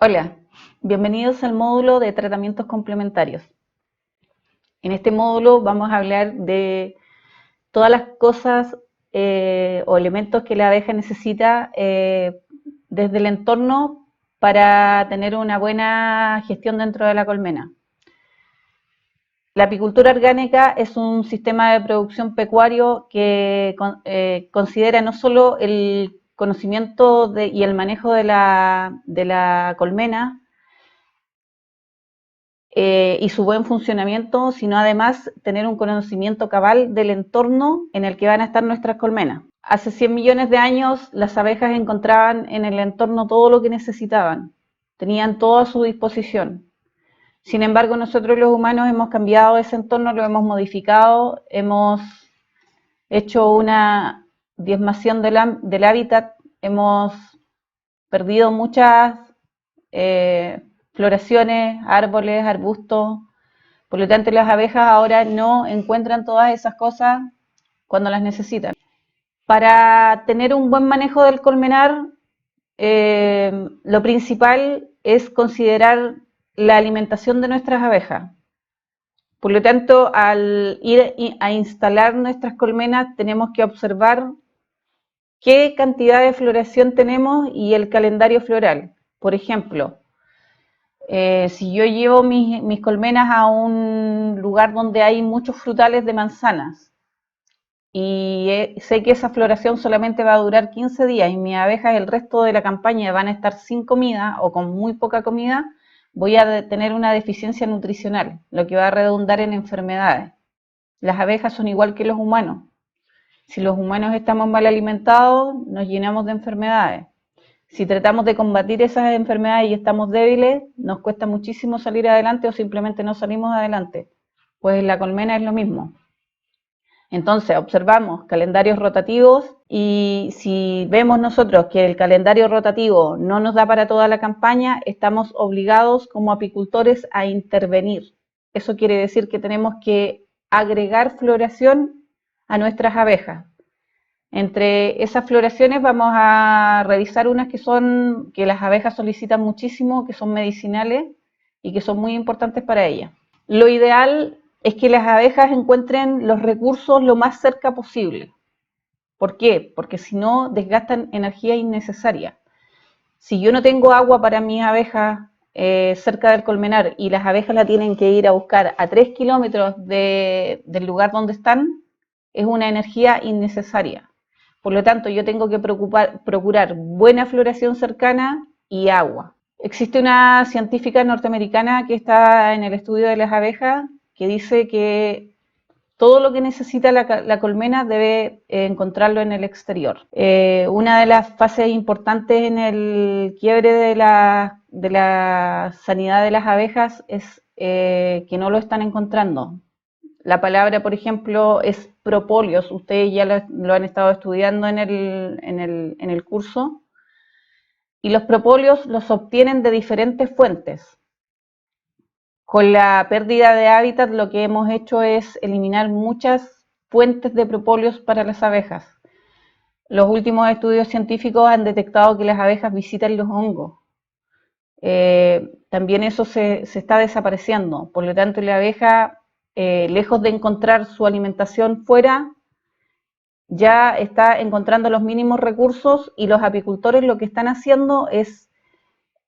Hola, bienvenidos al módulo de tratamientos complementarios. En este módulo vamos a hablar de todas las cosas o elementos que la abeja necesita desde el entorno para tener una buena gestión dentro de la colmena. La apicultura orgánica es un sistema de producción pecuario que considera no solo el conocimiento y el manejo de la colmena, y su buen funcionamiento, sino además tener un conocimiento cabal del entorno en el que van a estar nuestras colmenas. Hace 100 millones de años las abejas encontraban en el entorno todo lo que necesitaban, tenían todo a su disposición. Sin embargo, nosotros los humanos hemos cambiado ese entorno, lo hemos modificado, hemos hecho una diezmación del hábitat, hemos perdido muchas floraciones, árboles, arbustos. Por lo tanto, las abejas ahora no encuentran todas esas cosas cuando las necesitan. Para tener un buen manejo del colmenar, lo principal es considerar la alimentación de nuestras abejas. Por lo tanto, al ir a instalar nuestras colmenas, tenemos que observar qué cantidad de floración tenemos y el calendario floral. Por ejemplo, si yo llevo mis colmenas a un lugar donde hay muchos frutales de manzanas y sé que esa floración solamente va a durar 15 días y mis abejas el resto de la campaña van a estar sin comida o con muy poca comida, voy a tener una deficiencia nutricional, lo que va a redundar en enfermedades. Las abejas son igual que los humanos. Si los humanos estamos mal alimentados, nos llenamos de enfermedades. Si tratamos de combatir esas enfermedades y estamos débiles, nos cuesta muchísimo salir adelante o simplemente no salimos adelante. Pues en la colmena es lo mismo. Entonces observamos calendarios rotativos y si vemos nosotros que el calendario rotativo no nos da para toda la campaña, estamos obligados como apicultores a intervenir. Eso quiere decir que tenemos que agregar floración a nuestras abejas. Entre esas floraciones vamos a revisar unas que las abejas solicitan muchísimo, que son medicinales y que son muy importantes para ellas. Lo ideal es que las abejas encuentren los recursos lo más cerca posible. ¿Por qué? Porque si no desgastan energía innecesaria. Si yo no tengo agua para mis abejas cerca del colmenar y las abejas la tienen que ir a buscar a 3 kilómetros del lugar donde están, es una energía innecesaria. Por lo tanto, yo tengo que procurar buena floración cercana y agua. Existe una científica norteamericana que está en el estudio de las abejas que dice que todo lo que necesita la colmena debe encontrarlo en el exterior. Una de las fases importantes en el quiebre de la sanidad de las abejas es que no lo están encontrando. La palabra, por ejemplo, es propóleos. Ustedes ya lo han estado estudiando en el curso. Y los propóleos los obtienen de diferentes fuentes. Con la pérdida de hábitat lo que hemos hecho es eliminar muchas fuentes de propóleos para las abejas. Los últimos estudios científicos han detectado que las abejas visitan los hongos. También eso se está desapareciendo. Por lo tanto, la abeja, lejos de encontrar su alimentación fuera, ya está encontrando los mínimos recursos y los apicultores lo que están haciendo es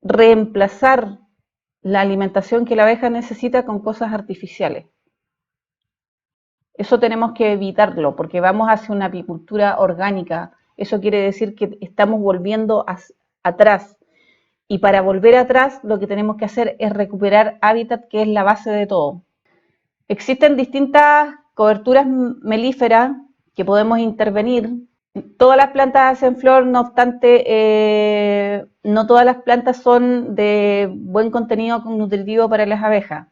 reemplazar la alimentación que la abeja necesita con cosas artificiales. Eso tenemos que evitarlo porque vamos hacia una apicultura orgánica. Eso quiere decir que estamos volviendo atrás. Y para volver atrás lo que tenemos que hacer es recuperar hábitat, que es la base de todo. Existen distintas coberturas melíferas que podemos intervenir. Todas las plantas hacen flor, no obstante, no todas las plantas son de buen contenido nutritivo para las abejas.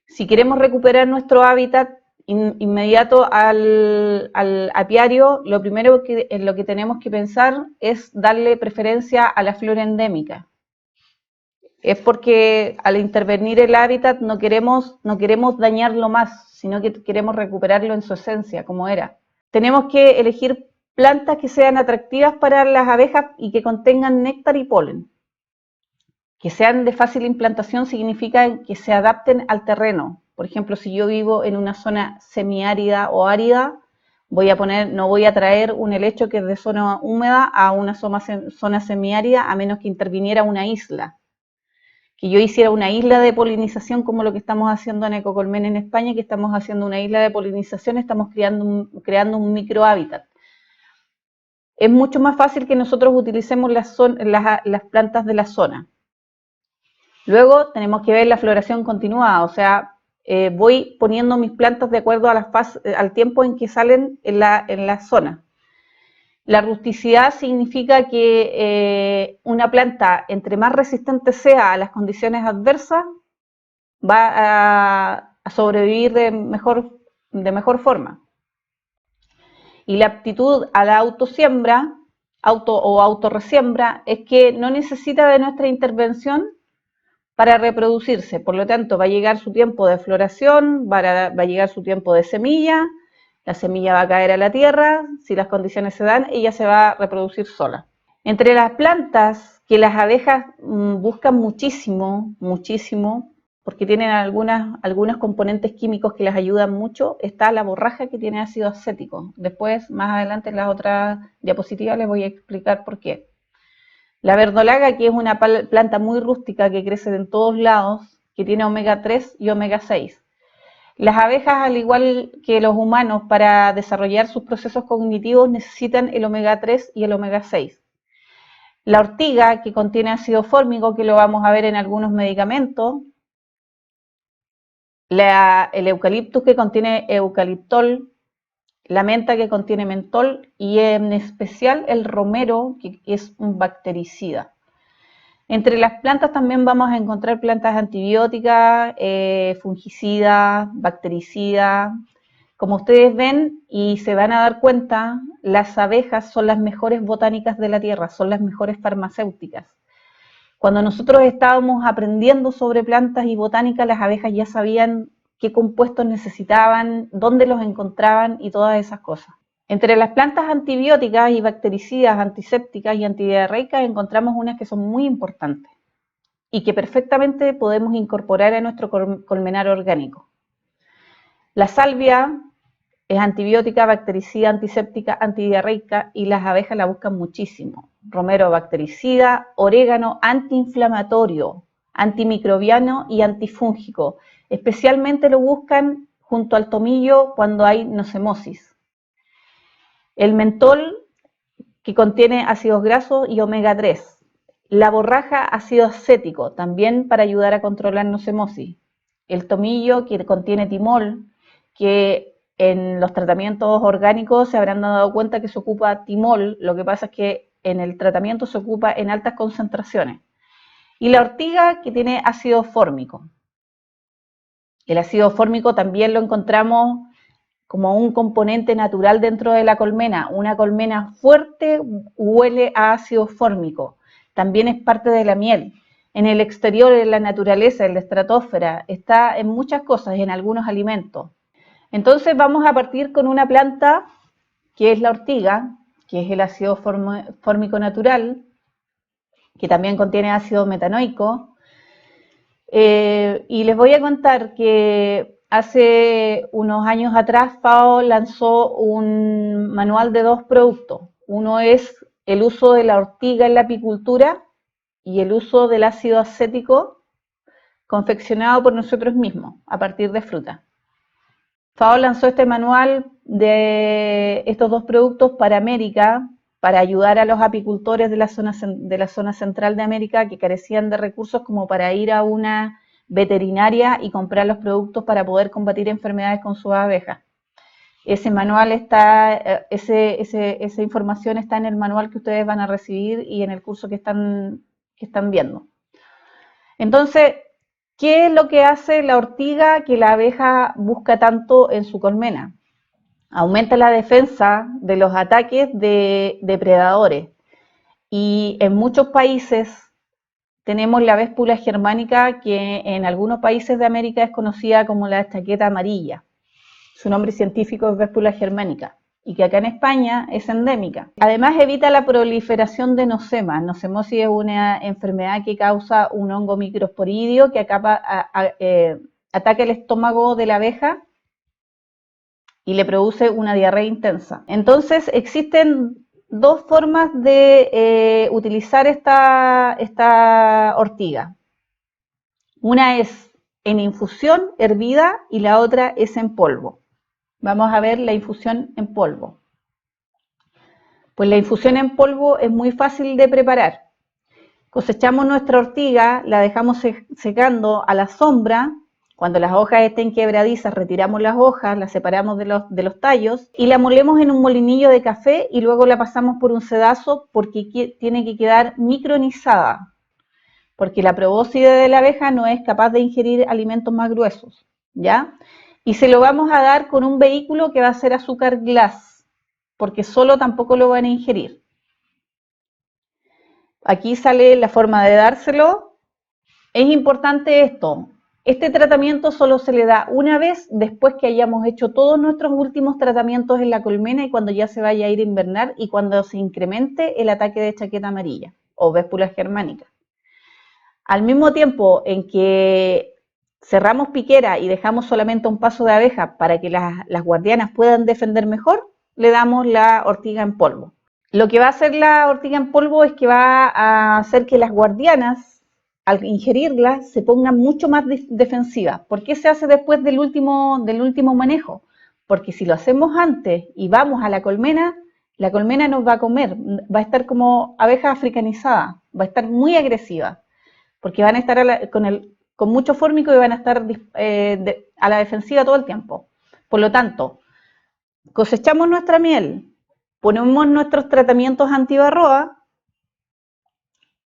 Si queremos recuperar nuestro hábitat inmediato al apiario, lo primero en lo que tenemos que pensar es darle preferencia a la flora endémica. Es porque al intervenir el hábitat no queremos dañarlo más, sino que queremos recuperarlo en su esencia, como era. Tenemos que elegir plantas que sean atractivas para las abejas y que contengan néctar y polen. Que sean de fácil implantación significa que se adapten al terreno. Por ejemplo, si yo vivo en una zona semiárida o árida, no voy a traer un helecho que es de zona húmeda a una zona semiárida, a menos que interviniera una isla. Que yo hiciera una isla de polinización como lo que estamos haciendo en Ecocolmen en España, que estamos haciendo una isla de polinización, estamos creando un microhábitat. Es mucho más fácil que nosotros utilicemos las plantas de la zona. Luego tenemos que ver la floración continuada, o sea, voy poniendo mis plantas de acuerdo a al tiempo en que salen en la zona. La rusticidad significa que una planta, entre más resistente sea a las condiciones adversas, va a sobrevivir de mejor forma. Y la aptitud a la autosiembra, autorresiembra, es que no necesita de nuestra intervención para reproducirse. Por lo tanto, va a llegar su tiempo de floración, va a llegar su tiempo de semilla, la semilla va a caer a la tierra, si las condiciones se dan, ella se va a reproducir sola. Entre las plantas que las abejas buscan muchísimo, porque tienen algunos componentes químicos que les ayudan mucho, está la borraja, que tiene ácido acético. Después, más adelante, en las otras diapositivas les voy a explicar por qué. La verdolaga, que es una planta muy rústica que crece en todos lados, que tiene omega 3 y omega 6. Las abejas, al igual que los humanos, para desarrollar sus procesos cognitivos necesitan el omega 3 y el omega 6. La ortiga, que contiene ácido fórmico, que lo vamos a ver en algunos medicamentos. El eucaliptus, que contiene eucaliptol. La menta, que contiene mentol, y en especial el romero, que es un bactericida. Entre las plantas también vamos a encontrar plantas antibióticas, fungicidas, bactericidas. Como ustedes ven y se van a dar cuenta, las abejas son las mejores botánicas de la tierra, son las mejores farmacéuticas. Cuando nosotros estábamos aprendiendo sobre plantas y botánica, las abejas ya sabían qué compuestos necesitaban, dónde los encontraban y todas esas cosas. Entre las plantas antibióticas y bactericidas, antisépticas y antidiarreicas encontramos unas que son muy importantes y que perfectamente podemos incorporar a nuestro colmenar orgánico. La salvia es antibiótica, bactericida, antiséptica, antidiarreica, y las abejas la buscan muchísimo. Romero bactericida, orégano antiinflamatorio, antimicrobiano y antifúngico. Especialmente lo buscan junto al tomillo cuando hay nocemosis. El mentol, que contiene ácidos grasos y omega 3. La borraja, ácido acético, también para ayudar a controlar nocemosis. El tomillo, que contiene timol, que en los tratamientos orgánicos se habrán dado cuenta que se ocupa timol, lo que pasa es que en el tratamiento se ocupa en altas concentraciones. Y la ortiga, que tiene ácido fórmico. El ácido fórmico también lo encontramos como un componente natural dentro de la colmena. Una colmena fuerte huele a ácido fórmico. También es parte de la miel. En el exterior, en la naturaleza, en la estratosfera, está en muchas cosas, en algunos alimentos. Entonces vamos a partir con una planta que es la ortiga, que es el ácido fórmico natural, que también contiene ácido metanoico. Y les voy a contar que hace unos años atrás FAO lanzó un manual de 2 productos. Uno es el uso de la ortiga en la apicultura y el uso del ácido acético confeccionado por nosotros mismos a partir de fruta. FAO lanzó este manual de estos 2 productos para América, para ayudar a los apicultores de la zona central de América que carecían de recursos como para ir a una veterinaria y comprar los productos para poder combatir enfermedades con sus abejas. Ese manual está, esa información está en el manual que ustedes van a recibir y en el curso que están viendo. Entonces, ¿qué es lo que hace la ortiga que la abeja busca tanto en su colmena? Aumenta la defensa de los ataques de depredadores. Y en muchos países tenemos la Véspula germánica, que en algunos países de América es conocida como la chaqueta amarilla. Su nombre científico es Véspula germánica. y que acá en España es endémica. Además evita la proliferación de nocemas. Nocemosis es una enfermedad que causa un hongo microsporidio que ataca el estómago de la abeja y le produce una diarrea intensa. Entonces existen dos formas de utilizar esta ortiga. Una es en infusión hervida y la otra es en polvo. Vamos a ver la infusión en polvo. Pues la infusión en polvo es muy fácil de preparar. Cosechamos nuestra ortiga, la dejamos secando a la sombra. Cuando las hojas estén quebradizas, retiramos las hojas, las separamos de los tallos y la molemos en un molinillo de café y luego la pasamos por un sedazo porque tiene que quedar micronizada, porque la probóscide de la abeja no es capaz de ingerir alimentos más gruesos, ¿ya? Y se lo vamos a dar con un vehículo que va a ser azúcar glass, porque solo tampoco lo van a ingerir. Aquí sale la forma de dárselo. Es importante esto. Este tratamiento solo se le da una vez después que hayamos hecho todos nuestros últimos tratamientos en la colmena y cuando ya se vaya a ir a invernar y cuando se incremente el ataque de chaqueta amarilla o véspulas germánicas. Al mismo tiempo en que cerramos piquera y dejamos solamente un paso de abeja para que las guardianas puedan defender mejor, le damos la ortiga en polvo. Lo que va a hacer la ortiga en polvo es que va a hacer que las guardianas, al ingerirla, se pongan mucho más defensivas. ¿Por qué se hace después del último manejo? Porque si lo hacemos antes y vamos a la colmena nos va a comer, va a estar como abeja africanizada, va a estar muy agresiva, porque van a estar con mucho fórmico y van a estar a la defensiva todo el tiempo. Por lo tanto, cosechamos nuestra miel, ponemos nuestros tratamientos antivarroa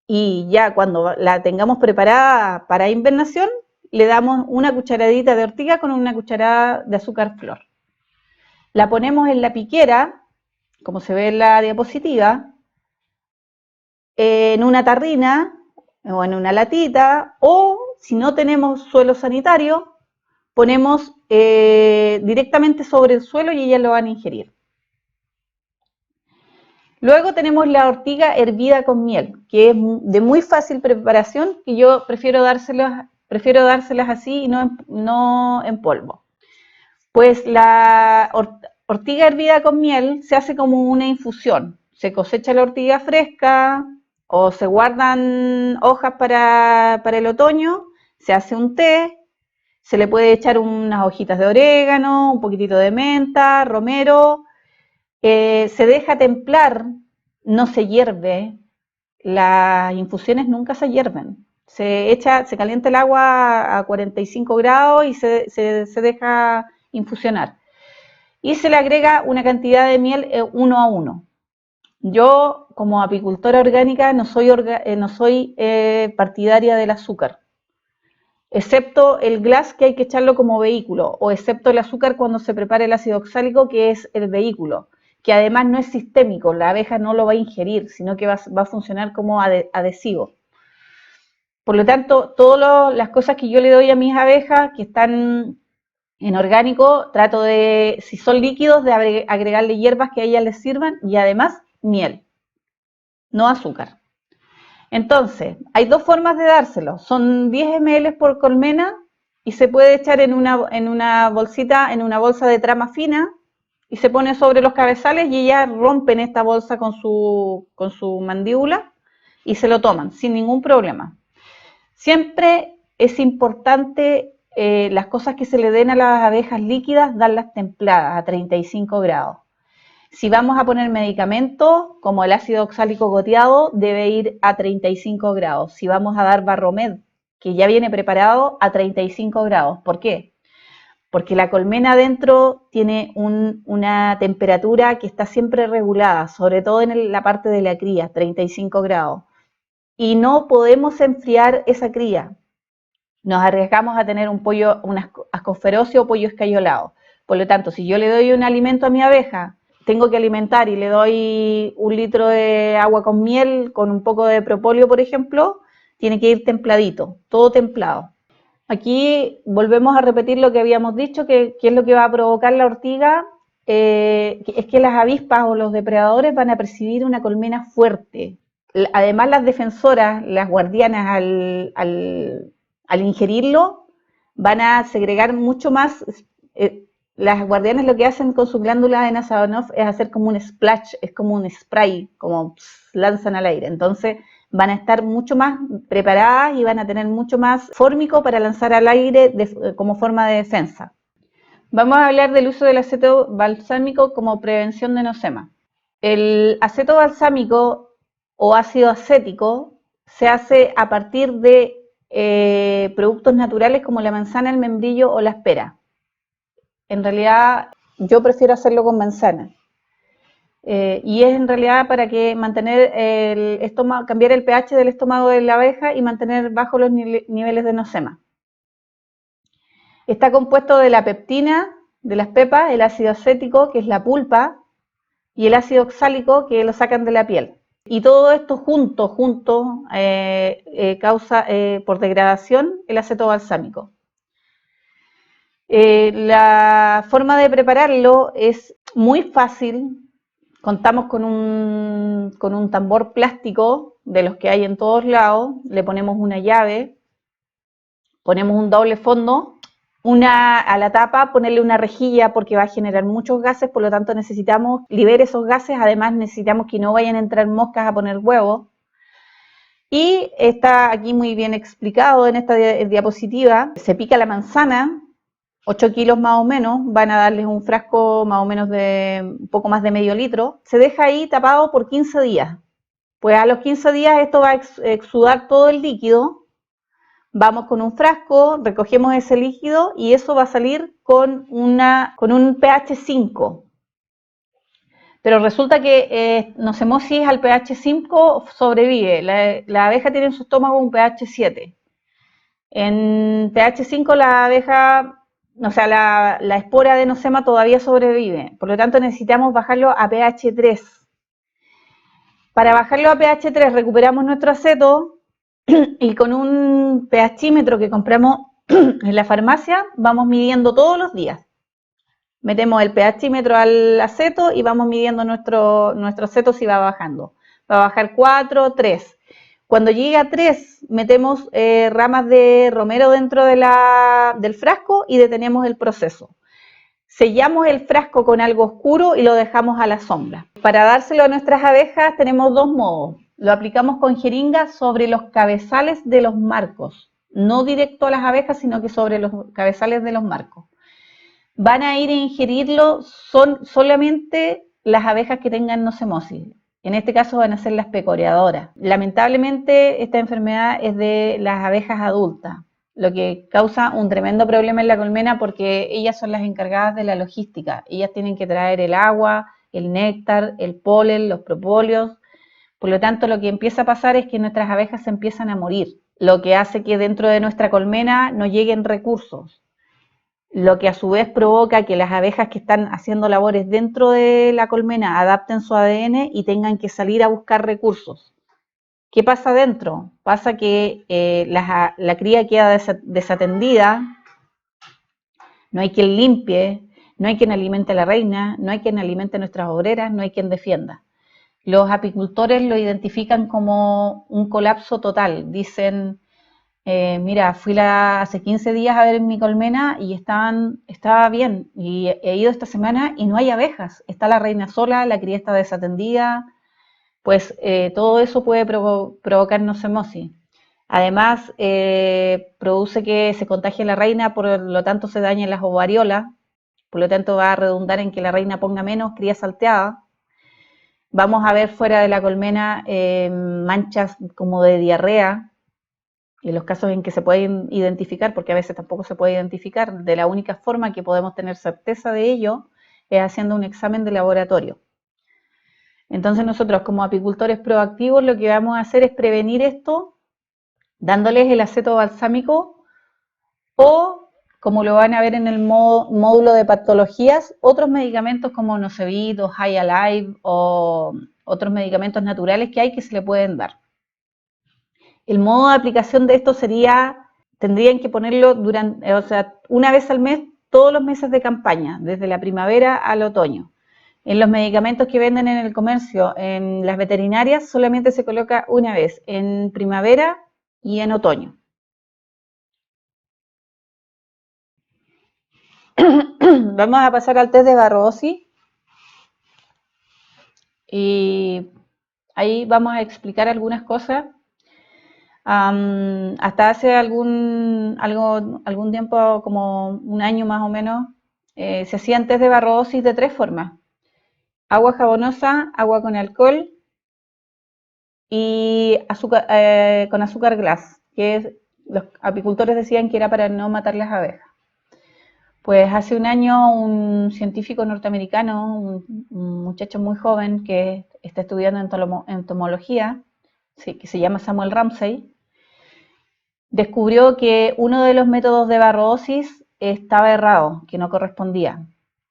y ya cuando la tengamos preparada para invernación, le damos una cucharadita de ortiga con una cucharada de azúcar flor. La ponemos en la piquera, como se ve en la diapositiva, en una tarrina o en una latita, o si no tenemos suelo sanitario, ponemos directamente sobre el suelo y ellas lo van a ingerir. Luego tenemos la ortiga hervida con miel, que es de muy fácil preparación, y yo prefiero dárselas así y no en polvo. Pues la ortiga hervida con miel se hace como una infusión. Se cosecha la ortiga fresca o se guardan hojas para el otoño, se hace un té, se le puede echar unas hojitas de orégano, un poquitito de menta, romero, se deja templar, no se hierve, las infusiones nunca se hierven. Se calienta el agua a 45 grados y se deja infusionar. Y se le agrega una cantidad de miel 1 a 1. Yo, como apicultora orgánica, no soy partidaria del azúcar, excepto el glass, que hay que echarlo como vehículo, o excepto el azúcar cuando se prepara el ácido oxálico, que es el vehículo, que además no es sistémico, la abeja no lo va a ingerir, sino que va a funcionar como adhesivo. Por lo tanto, todas las cosas que yo le doy a mis abejas que están en orgánico, trato de, si son líquidos, de agregarle hierbas que a ellas les sirvan y además miel, no azúcar. Entonces, hay dos formas de dárselo. Son 10 ml por colmena y se puede echar en una bolsita, en una bolsa de trama fina y se pone sobre los cabezales y ellas rompen esta bolsa con su mandíbula y se lo toman sin ningún problema. Siempre es importante las cosas que se le den a las abejas líquidas, darlas templadas a 35 grados. Si vamos a poner medicamentos, como el ácido oxálico goteado, debe ir a 35 grados. Si vamos a dar Barromed, que ya viene preparado, a 35 grados. ¿Por qué? Porque la colmena adentro tiene una temperatura que está siempre regulada, sobre todo en la parte de la cría, 35 grados. Y no podemos enfriar esa cría. Nos arriesgamos a tener un ascoferosis o pollo escayolado. Por lo tanto, si yo le doy un alimento a mi abeja, tengo que alimentar y le doy 1 litro de agua con miel, con un poco de propóleo, por ejemplo, tiene que ir templadito, todo templado. Aquí volvemos a repetir lo que habíamos dicho, que es lo que va a provocar la ortiga, es que las avispas o los depredadores van a percibir una colmena fuerte. Además, las defensoras, las guardianas, al ingerirlo, van a segregar mucho más. Las guardianas lo que hacen con su glándula de Nasonov es hacer como un splash, es como un spray, como lanzan al aire. Entonces van a estar mucho más preparadas y van a tener mucho más fórmico para lanzar al aire como forma de defensa. Vamos a hablar del uso del aceto balsámico como prevención de nosema. El aceto balsámico o ácido acético se hace a partir de productos naturales como la manzana, el membrillo o la espera. En realidad yo prefiero hacerlo con manzana. Y es en realidad para que mantener el estómago, cambiar el pH del estómago de la abeja y mantener bajos los niveles de nosema. Está compuesto de la peptina, de las pepas, el ácido acético, que es la pulpa, y el ácido oxálico, que lo sacan de la piel. Y todo esto junto causa por degradación el aceto balsámico. La forma de prepararlo es muy fácil. Contamos con un tambor plástico de los que hay en todos lados, le ponemos una llave, ponemos un doble fondo, a la tapa ponerle una rejilla porque va a generar muchos gases, por lo tanto necesitamos liberar esos gases, además necesitamos que no vayan a entrar moscas a poner huevos. Y está aquí muy bien explicado en esta diapositiva, se pica la manzana, 8 kilos más o menos, van a darles un frasco más o menos de un poco más de medio litro, se deja ahí tapado por 15 días. Pues a los 15 días esto va a exudar todo el líquido, vamos con un frasco, recogemos ese líquido y eso va a salir con un pH 5. Pero resulta que Nocemosis al pH 5 sobrevive. La abeja tiene en su estómago un pH 7. En pH 5 la abeja, o sea, la espora de Nosema todavía sobrevive. Por lo tanto necesitamos bajarlo a pH 3. Para bajarlo a pH 3 recuperamos nuestro aceto y con un pHímetro que compramos en la farmacia vamos midiendo todos los días. Metemos el pHímetro al aceto y vamos midiendo nuestro aceto si va bajando. Va a bajar 4, 3. Cuando llegue a 3, metemos ramas de romero dentro del frasco y detenemos el proceso. Sellamos el frasco con algo oscuro y lo dejamos a la sombra. Para dárselo a nuestras abejas tenemos dos modos. Lo aplicamos con jeringa sobre los cabezales de los marcos. No directo a las abejas, sino que sobre los cabezales de los marcos. Van a ir a ingerirlo solamente las abejas que tengan nocemosis. En este caso van a ser las pecoreadoras. Lamentablemente esta enfermedad es de las abejas adultas, lo que causa un tremendo problema en la colmena porque ellas son las encargadas de la logística. Ellas tienen que traer el agua, el néctar, el polen, los propóleos. Por lo tanto, lo que empieza a pasar es que nuestras abejas se empiezan a morir, lo que hace que dentro de nuestra colmena no lleguen recursos. Lo que a su vez provoca que las abejas que están haciendo labores dentro de la colmena adapten su ADN y tengan que salir a buscar recursos. ¿Qué pasa dentro? Pasa que la cría queda desatendida, no hay quien limpie, no hay quien alimente a la reina, no hay quien alimente a nuestras obreras, no hay quien defienda. Los apicultores lo identifican como un colapso total, dicen... mira, fui hace 15 días a ver mi colmena y estaba bien, y he ido esta semana y no hay abejas, está la reina sola, la cría está desatendida, pues todo eso puede provocar nocemosis. Además, produce que se contagie la reina, por lo tanto se dañen las ovariolas, por lo tanto va a redundar en que la reina ponga menos cría salteada. Vamos a ver fuera de la colmena manchas como de diarrea, en los casos en que se pueden identificar, porque a veces tampoco se puede identificar, de la única forma que podemos tener certeza de ello es haciendo un examen de laboratorio. Entonces nosotros como apicultores proactivos lo que vamos a hacer es prevenir esto dándoles el aceto balsámico o, como lo van a ver en el módulo de patologías, otros medicamentos como Nocevit o High Alive o otros medicamentos naturales que hay que se le pueden dar. El modo de aplicación de esto sería, tendrían que ponerlo una vez al mes todos los meses de campaña, desde la primavera al otoño. En los medicamentos que venden en el comercio, en las veterinarias, solamente se coloca una vez, en primavera y en otoño. Vamos a pasar al test de Barrosi y ahí vamos a explicar algunas cosas. Hasta hace algún tiempo, como un año más o menos, se hacían test de Barrosi de 3 formas: agua jabonosa, agua con alcohol y azúcar, con azúcar glass, que los apicultores decían que era para no matar las abejas. Pues hace un año un científico norteamericano, un muchacho muy joven que está estudiando entomología, sí, que se llama Samuel Ramsey, descubrió que uno de los métodos de barroosis estaba errado, que no correspondía.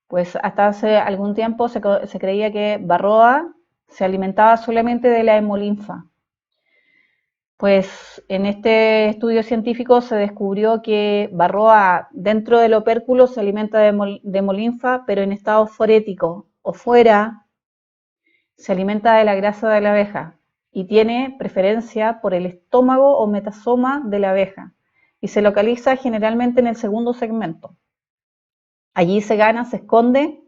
Pues hasta hace algún tiempo se creía que Varroa se alimentaba solamente de la hemolinfa. Pues en este estudio científico se descubrió que Varroa dentro del opérculo se alimenta de hemolinfa, pero en estado forético o fuera se alimenta de la grasa de la abeja y tiene preferencia por el estómago o metasoma de la abeja y se localiza generalmente en el segundo segmento. Allí se gana, se esconde,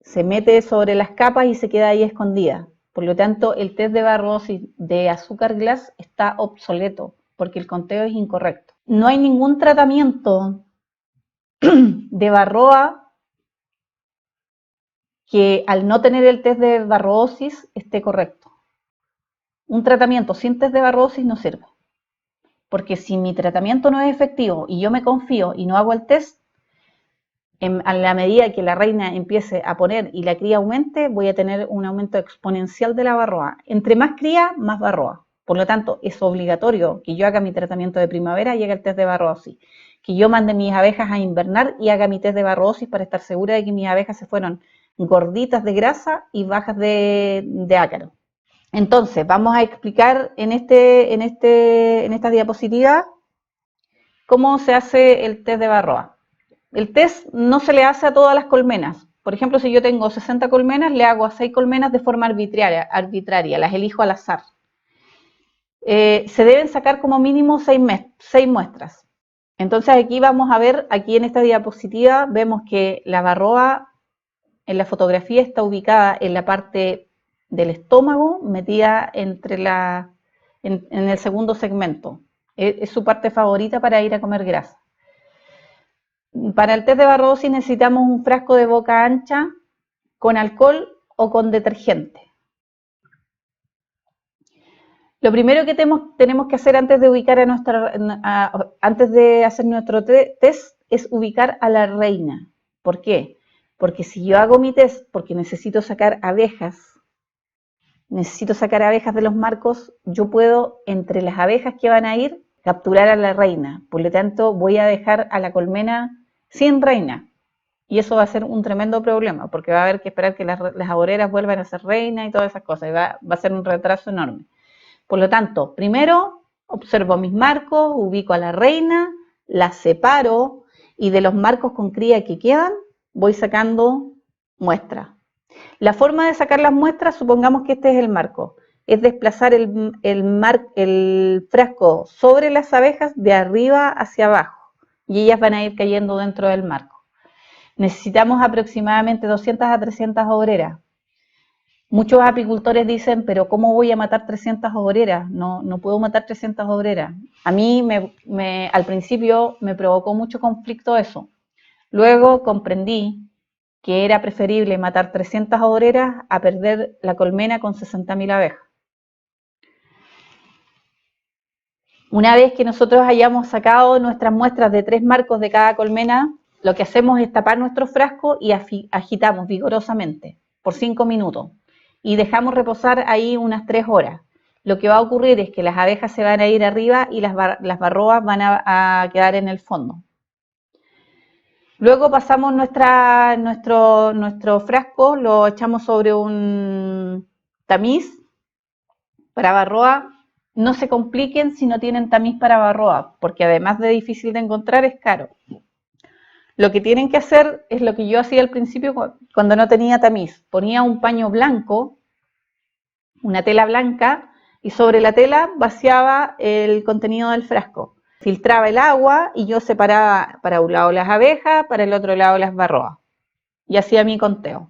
se mete sobre las capas y se queda ahí escondida. Por lo tanto, el test de Barrosi de azúcar glass está obsoleto porque el conteo es incorrecto. No hay ningún tratamiento de Varroa que al no tener el test de barroosis esté correcto. Un tratamiento sin test de barroosis no sirve. Porque si mi tratamiento no es efectivo y yo me confío y no hago el test, a la medida que la reina empiece a poner y la cría aumente, voy a tener un aumento exponencial de la varroa. Entre más cría, más varroa. Por lo tanto, es obligatorio que yo haga mi tratamiento de primavera y haga el test de barroosis. Que yo mande mis abejas a invernar y haga mi test de barroosis para estar segura de que mis abejas se fueron gorditas de grasa y bajas de ácaro. Entonces, vamos a explicar en esta diapositiva cómo se hace el test de Varroa. El test no se le hace a todas las colmenas. Por ejemplo, si yo tengo 60 colmenas, le hago a 6 colmenas de forma arbitraria, las elijo al azar. Se deben sacar como mínimo 6 muestras. Entonces aquí vamos a ver, aquí en esta diapositiva, vemos que la Varroa en la fotografía está ubicada en la parte del estómago, metida en el segundo segmento. Es su parte favorita para ir a comer grasa. Para el test de barrosis necesitamos un frasco de boca ancha con alcohol o con detergente. Lo primero que tenemos que hacer antes de hacer nuestro test es ubicar a la reina. ¿Por qué? Porque si yo hago mi test porque necesito sacar abejas de los marcos, yo puedo, entre las abejas que van a ir, capturar a la reina. Por lo tanto, voy a dejar a la colmena sin reina. Y eso va a ser un tremendo problema, porque va a haber que esperar que las obreras vuelvan a ser reina y todas esas cosas. Y va a ser un retraso enorme. Por lo tanto, primero observo mis marcos, ubico a la reina, la separo y de los marcos con cría que quedan, voy sacando muestras. La forma de sacar las muestras, supongamos que este es el marco, es desplazar el frasco sobre las abejas de arriba hacia abajo y ellas van a ir cayendo dentro del marco. Necesitamos aproximadamente 200 a 300 obreras. Muchos apicultores dicen, pero ¿cómo voy a matar 300 obreras? No puedo matar 300 obreras. A mí al principio me provocó mucho conflicto eso. Luego comprendí que era preferible matar 300 obreras a perder la colmena con 60.000 abejas. Una vez que nosotros hayamos sacado nuestras muestras de 3 marcos de cada colmena, lo que hacemos es tapar nuestro frasco y agitamos vigorosamente por 5 minutos y dejamos reposar ahí unas 3 horas. Lo que va a ocurrir es que las abejas se van a ir arriba y las barroas van a quedar en el fondo. Luego pasamos nuestro frasco, lo echamos sobre un tamiz para barroa. No se compliquen si no tienen tamiz para barroa, porque además de difícil de encontrar, es caro. Lo que tienen que hacer es lo que yo hacía al principio cuando no tenía tamiz. Ponía un paño blanco, una tela blanca, y sobre la tela vaciaba el contenido del frasco. Filtraba el agua y yo separaba para un lado las abejas, para el otro lado las varroas. Y hacía mi conteo.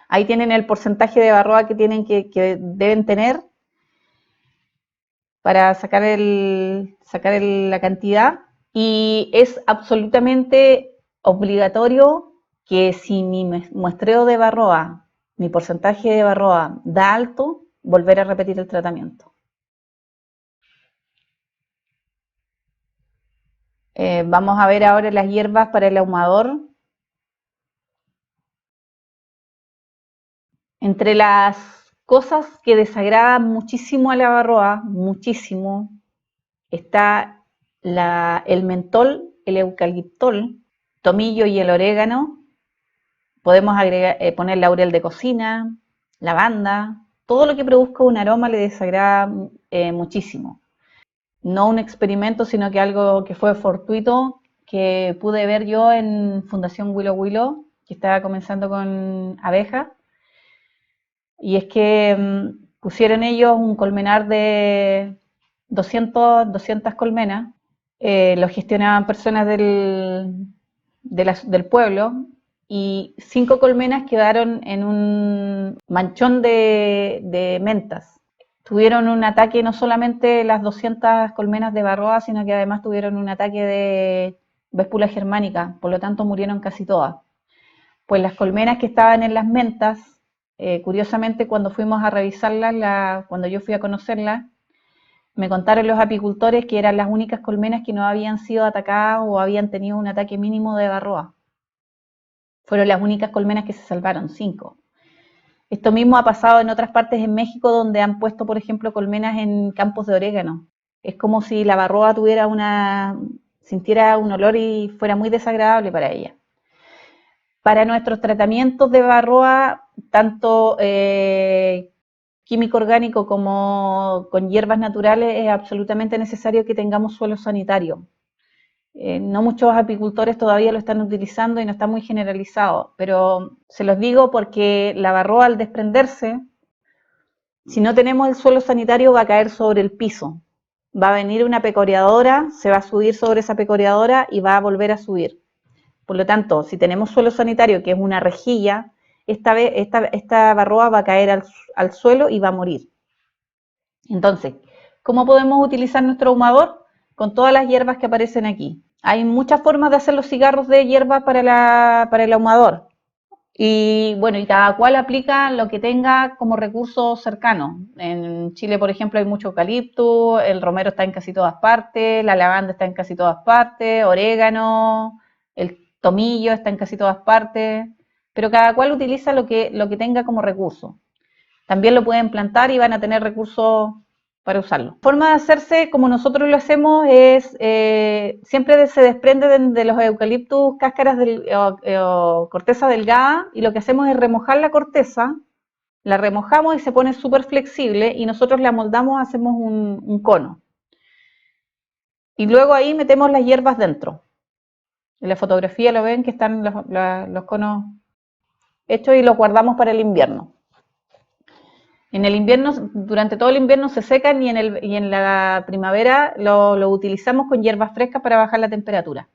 Ahí tienen el porcentaje de varroa que deben tener para sacar la cantidad. Y es absolutamente obligatorio que si mi muestreo de varroa, mi porcentaje de varroa da alto, volver a repetir el tratamiento. Vamos a ver ahora las hierbas para el ahumador. Entre las cosas que desagradan muchísimo a la varroa, muchísimo, está el mentol, el eucaliptol, tomillo y el orégano. Podemos poner laurel de cocina, lavanda, todo lo que produzca un aroma le desagrada muchísimo. No un experimento, sino que algo que fue fortuito, que pude ver yo en Fundación Willow Willow, que estaba comenzando con abejas, y es que pusieron ellos un colmenar de 200 colmenas, lo gestionaban personas del pueblo, y 5 colmenas quedaron en un manchón de mentas. Tuvieron un ataque no solamente las 200 colmenas de varroa, sino que además tuvieron un ataque de véspula germánica, por lo tanto murieron casi todas. Pues las colmenas que estaban en las mentas, curiosamente cuando fuimos a revisarlas, cuando yo fui a conocerlas, me contaron los apicultores que eran las únicas colmenas que no habían sido atacadas o habían tenido un ataque mínimo de varroa. Fueron las únicas colmenas que se salvaron, 5. Esto mismo ha pasado en otras partes en México donde han puesto, por ejemplo, colmenas en campos de orégano. Es como si la varroa sintiera un olor y fuera muy desagradable para ella. Para nuestros tratamientos de varroa, tanto químico orgánico como con hierbas naturales, es absolutamente necesario que tengamos suelo sanitario. No muchos apicultores todavía lo están utilizando y no está muy generalizado, pero se los digo porque la varroa al desprenderse, si no tenemos el suelo sanitario va a caer sobre el piso. Va a venir una pecoreadora, se va a subir sobre esa pecoreadora y va a volver a subir. Por lo tanto, si tenemos suelo sanitario, que es una rejilla, esta varroa va a caer al suelo y va a morir. Entonces, ¿cómo podemos utilizar nuestro ahumador? Con todas las hierbas que aparecen aquí. Hay muchas formas de hacer los cigarros de hierba para el ahumador. Y bueno, y cada cual aplica lo que tenga como recurso cercano. En Chile, por ejemplo, hay mucho eucalipto, el romero está en casi todas partes, la lavanda está en casi todas partes, orégano, el tomillo está en casi todas partes, pero cada cual utiliza lo que tenga como recurso. También lo pueden plantar y van a tener recursos para usarlo. La forma de hacerse como nosotros lo hacemos es, siempre se desprende de los eucaliptus cáscaras o corteza delgada, y lo que hacemos es remojar la corteza, la remojamos y se pone súper flexible, y nosotros la moldamos, hacemos un cono. Y luego ahí metemos las hierbas dentro. En la fotografía lo ven que están los conos hechos y los guardamos para el invierno. En el invierno, durante todo el invierno se secan, y en la primavera lo utilizamos con hierbas frescas para bajar la temperatura.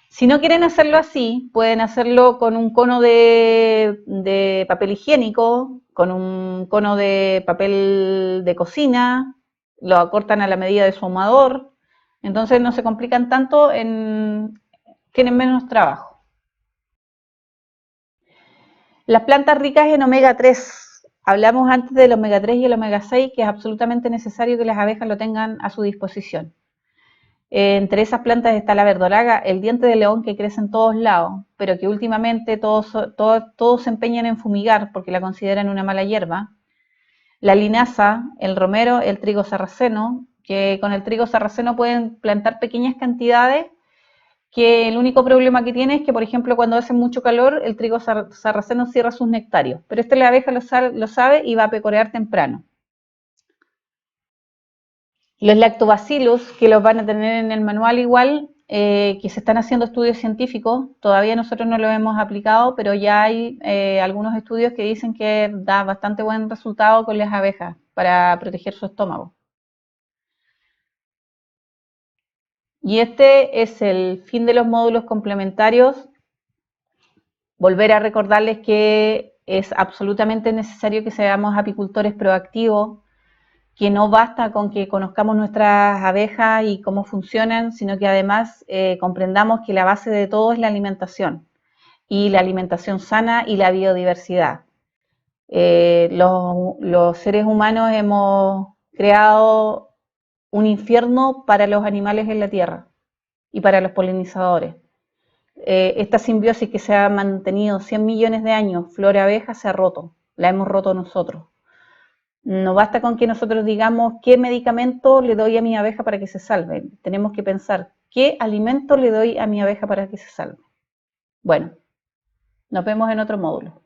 Si no quieren hacerlo así, pueden hacerlo con un cono de papel higiénico, con un cono de papel de cocina, lo acortan a la medida de su ahumador, entonces no se complican tanto, tienen menos trabajo. Las plantas ricas en omega 3. Hablamos antes del omega 3 y el omega 6, que es absolutamente necesario que las abejas lo tengan a su disposición. Entre esas plantas está la verdolaga, el diente de león, que crece en todos lados, pero que últimamente todos se empeñan en fumigar porque la consideran una mala hierba. La linaza, el romero, el trigo sarraceno, que con el trigo sarraceno pueden plantar pequeñas cantidades, que el único problema que tiene es que, por ejemplo, cuando hace mucho calor, el trigo sarraceno cierra sus nectarios, pero la abeja lo sabe y va a pecorear temprano. Los lactobacillus, que los van a tener en el manual igual, que se están haciendo estudios científicos, todavía nosotros no lo hemos aplicado, pero ya hay algunos estudios que dicen que da bastante buen resultado con las abejas para proteger su estómago. Y este es el fin de los módulos complementarios. Volver a recordarles que es absolutamente necesario que seamos apicultores proactivos, que no basta con que conozcamos nuestras abejas y cómo funcionan, sino que además comprendamos que la base de todo es la alimentación, y la alimentación sana y la biodiversidad. Los seres humanos hemos creado un infierno para los animales en la tierra y para los polinizadores. Esta simbiosis que se ha mantenido 100 millones de años, flora-abeja, se ha roto, la hemos roto nosotros. No basta con que nosotros digamos qué medicamento le doy a mi abeja para que se salve. Tenemos que pensar qué alimento le doy a mi abeja para que se salve. Bueno, nos vemos en otro módulo.